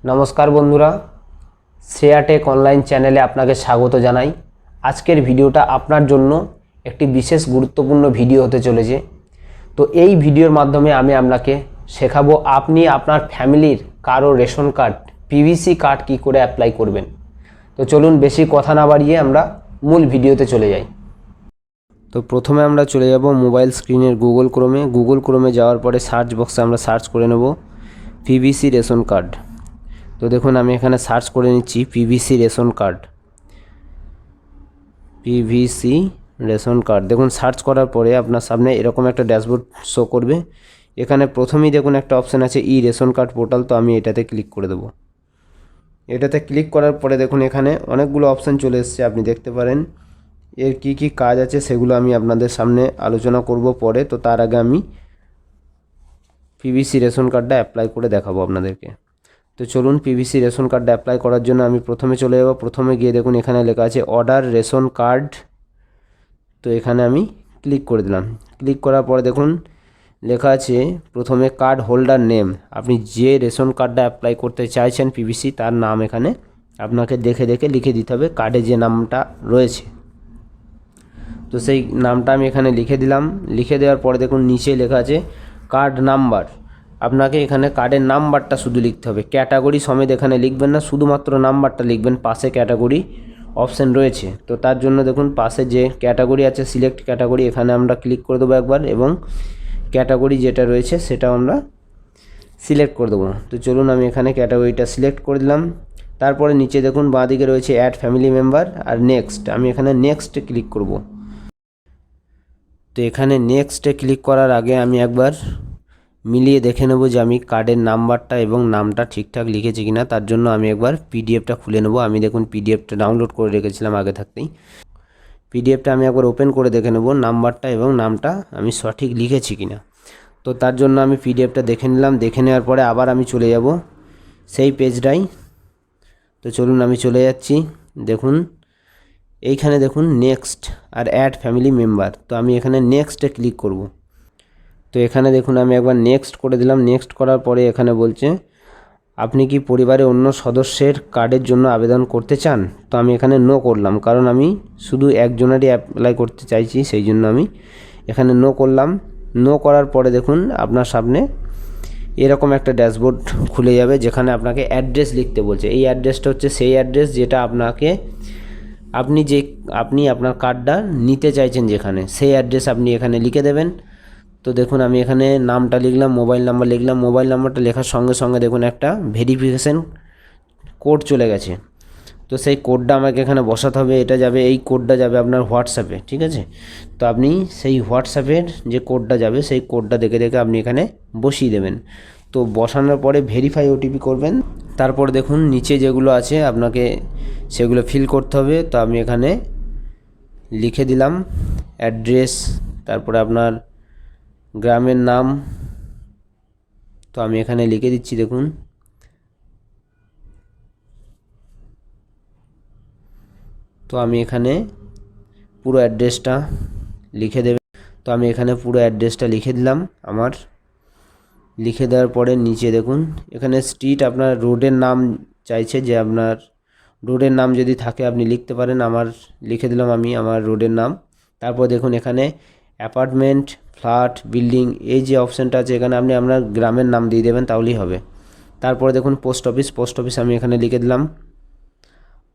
নমস্কার বন্ধুরা, Shreya take online চ্যানেলে আপনাকে স্বাগত জানাই। আজকের ভিডিওটা আপনার জন্য একটি বিশেষ গুরুত্বপূর্ণ ভিডিও হতে চলেছে। তো এই ভিডিওর মাধ্যমে আমি আপনাকে শেখাবো আপনি আপনার ফ্যামিলির কারো রেশন কার্ড পিভিসি কার্ড কী করে অ্যাপ্লাই করবেন। তো চলুন বেশি কথা না বাড়িয়ে আমরা মূল ভিডিওতে চলে যাই। তো প্রথমে আমরা চলে যাব মোবাইল স্ক্রিনের গুগল ক্রোমে যাওয়ার পরে সার্চ বক্সে আমরা সার্চ করে নেব পিভিসি রেশন কার্ড। তো দেখুন আমি এখানে সার্চ করে নিচ্ছি পিভিসি রেশন কার্ড। দেখুন সার্চ করার পরে আপনার সামনে এরকম একটা ড্যাশবোর্ড শো করবে। এখানে প্রথমেই দেখুন একটা অপশান আছে ই রেশন কার্ড পোর্টাল। তো আমি এটাতে ক্লিক করে দেবো। এটাতে ক্লিক করার পরে দেখুন এখানে অনেকগুলো অপশান চলে এসছে, আপনি দেখতে পারেন। এর কি কি কাজ আছে সেগুলো আমি আপনাদের সামনে আলোচনা করব পরে। তো তার আগে আমি পিভিসি রেশন কার্ডটা অ্যাপ্লাই করে দেখাবো আপনাদেরকে। তো চলুন পিভিসি রেশন কার্ডটা অ্যাপ্লাই করার জন্য আমি প্রথমে চলে যাব। প্রথমে গিয়ে দেখুন এখানে লেখা আছে অর্ডার রেশন কার্ড। তো এখানে আমি ক্লিক করে দিলাম। ক্লিক করার পরে দেখুন লেখা আছে প্রথমে কার্ড হোল্ডার নেম। আপনি যে রেশন কার্ডটা অ্যাপ্লাই করতে চাইছেন পিভিসি, তার নাম এখানে আপনাকে দেখে দেখে লিখে দিতে হবে কার্ডে যে নামটা রয়েছে। তো সেই নামটা আমি এখানে লিখে দিলাম। লিখে দেওয়ার পরে দেখুন নিচে লেখা আছে কার্ড নাম্বার। আপনাকে এখানে কার্ডের নাম্বারটা শুধু লিখতে হবে, ক্যাটাগরি সমেত এখানে লিখবেন না, শুধুমাত্র নাম্বারটা লিখবেন। পাশে ক্যাটাগরি অপশান রয়েছে, তো তার জন্য দেখুন পাশে যে ক্যাটাগরি আছে সিলেক্ট ক্যাটাগরি, এখানে আমরা ক্লিক করে দেবো একবার এবং ক্যাটাগরি যেটা রয়েছে সেটা আমরা সিলেক্ট করে দেবো। তো চলুন আমি এখানে ক্যাটাগরিটা সিলেক্ট করে দিলাম। তারপরে নিচে দেখুন বাঁদিকে রয়েছে অ্যাড ফ্যামিলি মেম্বার আর নেক্সট। আমি এখানে নেক্সটে ক্লিক করব। তো এখানে নেক্সটে ক্লিক করার আগে আমি একবার মিলিয়ে দেখে নেব যে আমি কার্ডের নাম্বারটা এবং নামটা ঠিকঠাক লিখেছি কিনা। তার জন্য আমি একবার পিডিএফটা খুলে নেব। আমি দেখুন পিডিএফটা ডাউনলোড করে রেখেছিলাম আগে থাকতেই। পিডিএফটা আমি একবার ওপেন করে দেখে নেব নাম্বারটা এবং নামটা আমি সঠিক লিখেছি কিনা। তো তার জন্য আমি পিডিএফটা দেখে নিলাম। দেখে নেওয়ার পরে আবার আমি চলে যাব সেই পেজটাই। তো চলুন আমি চলে যাচ্ছি। দেখুন এইখানে দেখুন নেক্সট আর অ্যাড ফ্যামিলি মেম্বার। তো আমি এখানে নেক্সটে ক্লিক করব। তো এখানে দেখুন আমি একবার নেক্সট করে দিলাম। নেক্সট করার পরে এখানে বলছে আপনি কি পরিবারের অন্য সদস্যের কার্ডের জন্য আবেদন করতে চান। তো আমি এখানে নো করলাম, কারণ আমি শুধু একজনেরই অ্যাপ্লাই করতে চাইছি, সেই জন্য আমি এখানে নো করলাম। নো করার পরে দেখুন আপনার সামনে এরকম একটা ড্যাশবোর্ড খুলে যাবে, যেখানে আপনাকে অ্যাড্রেস লিখতে বলছে। এই অ্যাড্রেসটা হচ্ছে সেই অ্যাড্রেস যেটা আপনি আপনার কার্ডটা নিতে চাইছেন, যেখানে সেই অ্যাড্রেস আপনি এখানে লিখে দেবেন। তো দেখুন আমি এখানে নামটা লিখলাম, মোবাইল নাম্বার লিখলাম। মোবাইল নাম্বারটা লেখার সঙ্গে সঙ্গে দেখুন একটা ভেরিফিকেশান কোড চলে গেছে। তো সেই কোডটা আমাকে এখানে বসাতে হবে। এই কোডটা যাবে আপনার হোয়াটসঅ্যাপে, ঠিক আছে। তো আপনি সেই হোয়াটসঅ্যাপের যে কোডটা যাবে সেই কোডটা দেখে দেখে আপনি এখানে বসিয়ে দেবেন। তো বসানোর পরে ভেরিফাই ওটিপি করবেন। তারপর দেখুন নিচে যেগুলো আছে আপনাকে সেগুলো ফিল করতে হবে। তো আমি এখানে লিখে দিলাম অ্যাড্রেস, তারপরে আপনার গ্রামের নাম। তো আমি এখানে লিখে দিচ্ছি দেখুন। তো আমি এখানে পুরো অ্যাড্রেসটা লিখে দেবেন। তো আমি এখানে পুরো অ্যাড্রেসটা লিখে দিলাম আমার। লিখে দেওয়ার পরে নিচে দেখুন এখানে স্ট্রিট আপনার রোডের নাম চাইছে, যে আপনার রোডের নাম যদি থাকে আপনি লিখতে পারেন। আমার লিখে দিলাম আমি আমার রোডের নাম। তারপর দেখুন এখানে অ্যাপার্টমেন্ট, ফ্ল্যাট, বিল্ডিং, এই যে অপশানটা আছে এখানে আপনি আপনার গ্রামের নাম দিয়ে দেবেন, তাহলেই হবে। তারপরে দেখুন পোস্ট অফিস আমি এখানে লিখে দিলাম।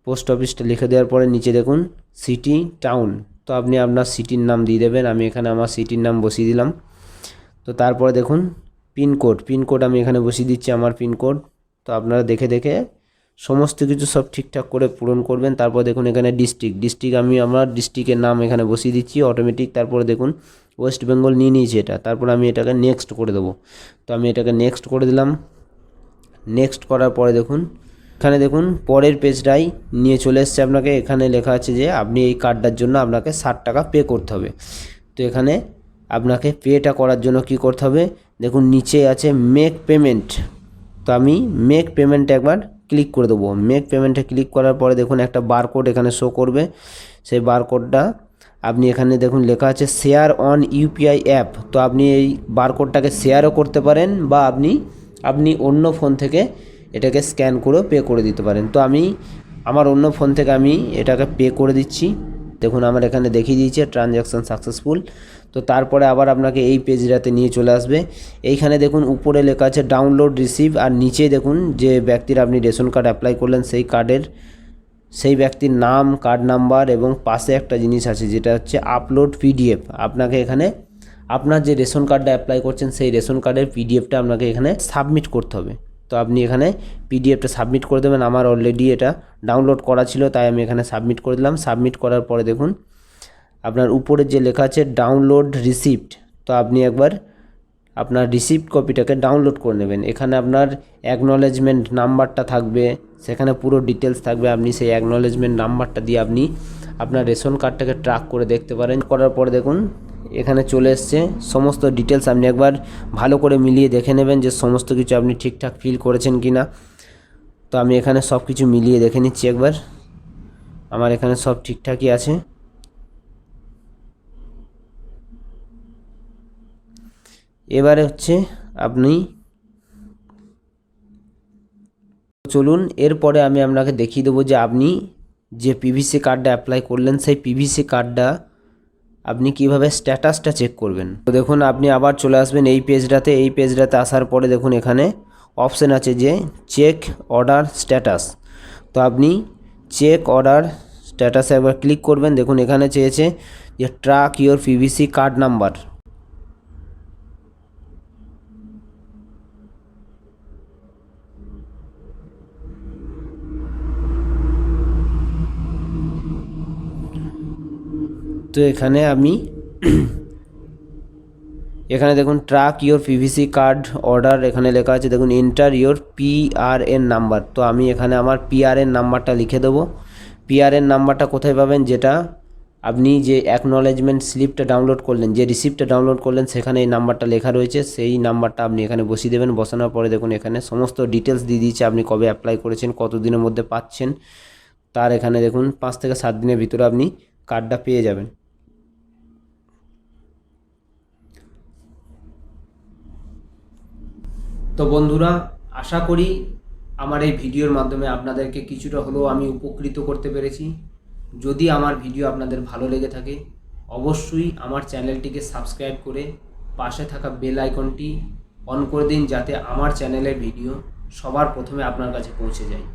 পোস্ট অফিসটা লিখে দেওয়ার পরে নিচে দেখুন সিটি, টাউন। তো আপনি আপনার সিটির নাম দিয়ে দেবেন। আমি এখানে আমার সিটির নাম বসিয়ে দিলাম। তো তারপরে দেখুন পিনকোড আমি এখানে বসিয়ে দিচ্ছি আমার পিনকোড। তো আপনারা দেখে দেখে সমস্ত কিছু সব ঠিকঠাক করে পূরণ করবেন। তারপর দেখুন এখানে ডিস্ট্রিক্ট আমি আমার ডিস্ট্রিক্টের নাম এখানে বসিয়ে দিচ্ছি অটোমেটিক। তারপরে দেখুন ওয়েস্ট বেঙ্গল নিয়ে নিয়েছি এটা। তারপর আমি এটাকে নেক্সট করে দেবো। তো আমি এটাকে নেক্সট করে দিলাম। নেক্সট করার পরে দেখুন এখানে দেখুন পরের পেজটাই নিয়ে চলে এসছে আপনাকে। এখানে লেখা আছে যে আপনি এই কার্ডটার জন্য আপনাকে 60 টাকা পে করতে হবে। তো এখানে আপনাকে পেটা করার জন্য কি করতে হবে, দেখুন নিচে আছে মেক পেমেন্ট। তো আমি মেক পেমেন্টে একবার ক্লিক করে দেবো। মেক পেমেন্টে ক্লিক করার পরে দেখুন একটা বারকোড এখানে শো করবে। সেই বারকোডটা আপনি এখানে দেখুন লেখা আছে শেয়ার অন ইউপিআই অ্যাপ। তো আপনি এই বারকোডটাকে শেয়ারও করতে পারেন বা আপনি অন্য ফোন থেকে এটাকে স্ক্যান করেও পে করে দিতে পারেন। তো আমি আমার অন্য ফোন থেকে আমি এটাকে পে করে দিচ্ছি। দেখুন আমার এখানে দেখিয়ে দিয়েছে ট্রানজ্যাকশান সাকসেসফুল। তো তারপরে আবার আপনাকে এই পেজটাতে নিয়ে চলে আসবে। এইখানে দেখুন উপরে লেখা আছে ডাউনলোড রিসিভ, আর নিচে দেখুন যে ব্যক্তির আপনি রেশন কার্ড অ্যাপ্লাই করলেন সেই ব্যক্তির নাম, কার্ড নাম্বার এবং পাশে একটা জিনিস আছে যেটা হচ্ছে আপলোড পিডিএফ। আপনাকে এখানে আপনার যে রেশন কার্ডটা অ্যাপ্লাই করছেন সেই রেশন কার্ডের পিডিএফটা আপনাকে এখানে সাবমিট করতে হবে। তো আপনি এখানে পিডিএফটা সাবমিট করে দেবেন। আমার অলরেডি এটা ডাউনলোড করা ছিল, তাই আমি এখানে সাবমিট করে দিলাম। সাবমিট করার পরে দেখুন আপনার উপরে যে লেখা আছে ডাউনলোড রিসিপ্ট, তো আপনি একবার আপনার রিসিপ্ট কপিটাকে ডাউনলোড করে নেবেন। এখানে আপনার অ্যাকনলেজমেন্ট নাম্বারটা থাকবে, সেখানে পুরো ডিটেলস থাকবে। আপনি সেই অ্যাকনলেজমেন্ট নাম্বারটা দিয়ে আপনি আপনার রেশন কার্ডটাকে ট্র্যাক করে দেখতে পারেন। করার পরে দেখুন এখানে চলে এসছে সমস্ত ডিটেলস। আপনি একবার ভালো করে মিলিয়ে দেখে নেবেন যে সমস্ত কিছু আপনি ঠিকঠাক ফিল করেছেন কি না। তো আমি এখানে সব কিছু মিলিয়ে দেখে নিচ্ছি একবার। আমার এখানে সব ঠিকঠাকই আছে। এবারে হচ্ছে আপনি চলুন, এরপরে আমি আপনাকে দেখিয়ে দেবো যে আপনি যে পিভিসি কার্ডটা অ্যাপ্লাই করলেন সেই পিভিসি কার্ডটা আপনি কিভাবে স্ট্যাটাসটা চেক করবেন। তো দেখুন আপনি আবার চলে আসবেন এই পেজটাতে। এই পেজটাতে আসার পরে দেখুন এখানে অপশান আছে যে চেক অর্ডার স্ট্যাটাস। তো আপনি চেক অর্ডার স্ট্যাটাসে একবার ক্লিক করবেন। দেখুন এখানে চেয়েছে যে track your PVC card number. তো এখানে আমি এখানে দেখুন track your PVC card order এখানে লেখা আছে দেখুন এন্টার ইওর পিআরএন নাম্বার। তো আমি এখানে আমার পিআরএন নাম্বারটা লিখে দেবো। পিআরএন নাম্বারটা কোথায় পাবেন, যেটা আপনি যে অ্যাকনলেজমেন্ট স্লিপটা ডাউনলোড করলেন, যে রিসিপ্টটা ডাউনলোড করলেন সেখানে এই নাম্বারটা লেখা রয়েছে, সেই নাম্বারটা আপনি এখানে বসিয়ে দেবেন। বসানোর পরে দেখুন এখানে সমস্ত ডিটেলস দিয়ে দিয়েছে, আপনি কবে অ্যাপ্লাই করেছেন, কত দিনের মধ্যে পাচ্ছেন। তার এখানে দেখুন 5 থেকে 7 দিনের ভিতরে আপনি কার্ডটা পেয়ে যাবেন। তো বন্ধুরা, আশা করি আমার এই ভিডিওর মাধ্যমে আপনাদেরকে কিছুটা হলেও আমি উপকৃত করতে পেরেছি। যদি আমার ভিডিও আপনাদের ভালো লেগে থাকে অবশ্যই আমার চ্যানেলটিকে সাবস্ক্রাইব করে পাশে থাকা বেল আইকনটি অন করে দিন, যাতে আমার চ্যানেলের ভিডিও সবার প্রথমে আপনার কাছে পৌঁছে যায়।